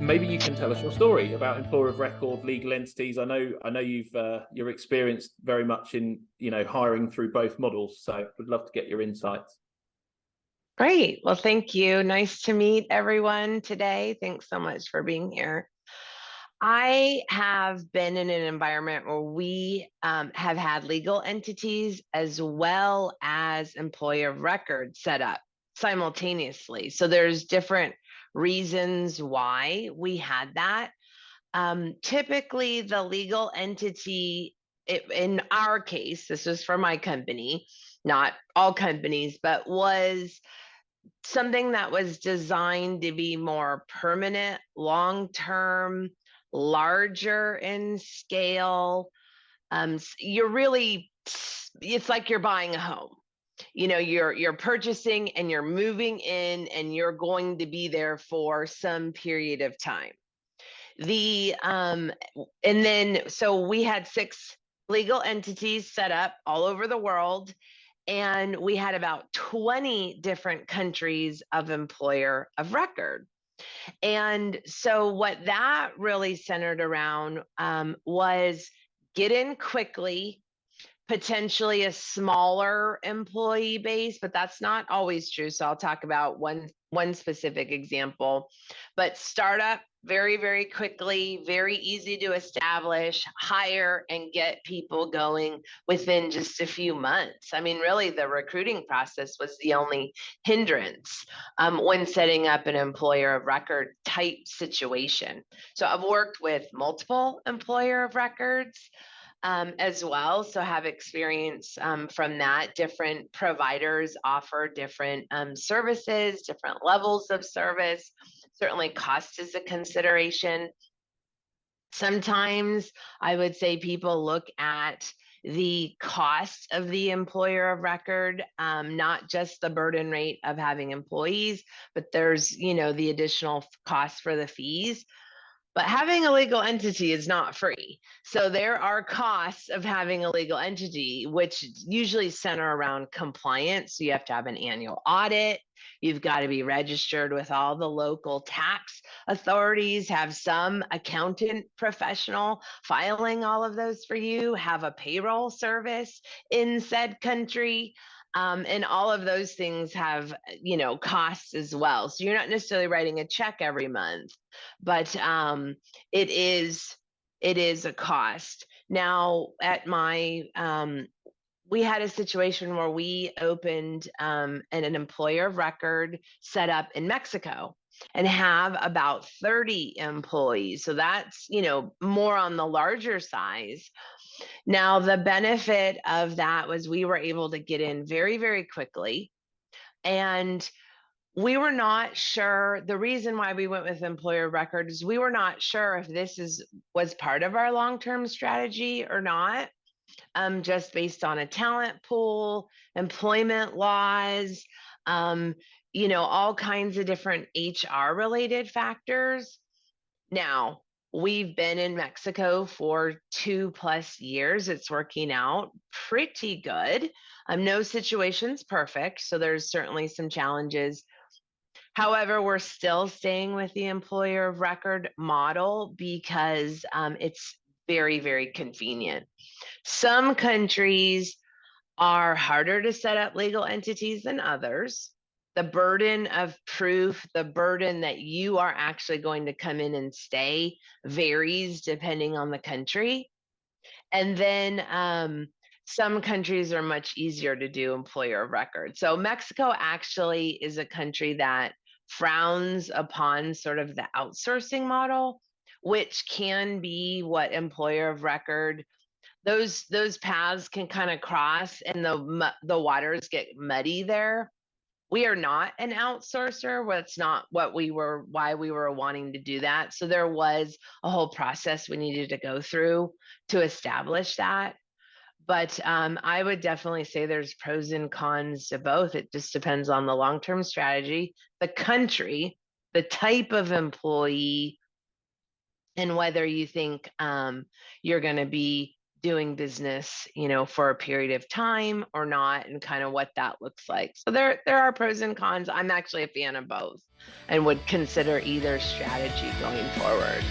maybe you can tell us your story about employer of record, legal entities. I know you're experienced very much in hiring through both models, so would love to get your insights. Great. Well, thank you. Nice to meet everyone today. Thanks so much for being here. I have been in an environment where we have had legal entities as well as employer of record set up simultaneously. So there's different reasons why we had that. Typically, the legal entity, in our case, this was for my company, not all companies, but was something that was designed to be more permanent, long-term, larger in scale. You're really, it's like you're buying a home. You're purchasing and you're moving in and you're going to be there for some period of time. So we had 6 legal entities set up all over the world, and we had about 20 different countries of employer of record. And so what that really centered around was get in quickly, potentially a smaller employee base, but that's not always true. So I'll talk about one specific example, but startup very, very quickly, very easy to establish, hire, and get people going within just a few months. I mean, really, the recruiting process was the only hindrance when setting up an employer of record type situation. So I've worked with multiple employer of records as well. So have experience from that. Different providers offer different services, different levels of service. Certainly cost is a consideration. Sometimes I would say people look at the cost of the employer of record, not just the burden rate of having employees, but there's, the additional cost for the fees. But having a legal entity is not free. So there are costs of having a legal entity, which usually center around compliance. So you have to have an annual audit. You've got to be registered with all the local tax authorities, have some accountant professional filing all of those for you, have a payroll service in said country. And all of those things have, costs as well. So you're not necessarily writing a check every month, but it is a cost. Now, at my we had a situation where we opened an employer of record set up in Mexico and have about 30 employees. So that's, more on the larger size. Now, the benefit of that was we were able to get in very, very quickly. And we were not sure. The reason why we went with employer record is we were not sure if this was part of our long-term strategy or not, just based on a talent pool, employment laws, all kinds of different HR related factors. Now, we've been in Mexico for 2+ years. It's working out pretty good. No situation's perfect, so there's certainly some challenges. However, we're still staying with the employer of record model because it's very, very convenient. Some countries are harder to set up legal entities than others. The burden of proof, the burden that you are actually going to come in and stay varies depending on the country. And then some countries are much easier to do employer of record. So Mexico actually is a country that frowns upon sort of the outsourcing model, which can be what employer of record, those paths can kind of cross and the waters get muddy there. We are not an outsourcer. That's not why we were wanting to do that. So there was a whole process we needed to go through to establish that. But I would definitely say there's pros and cons to both. It just depends on the long-term strategy, the country, the type of employee, and whether you think you're going to be doing business, for a period of time or not, and kind of what that looks like. So there are pros and cons. I'm actually a fan of both and would consider either strategy going forward.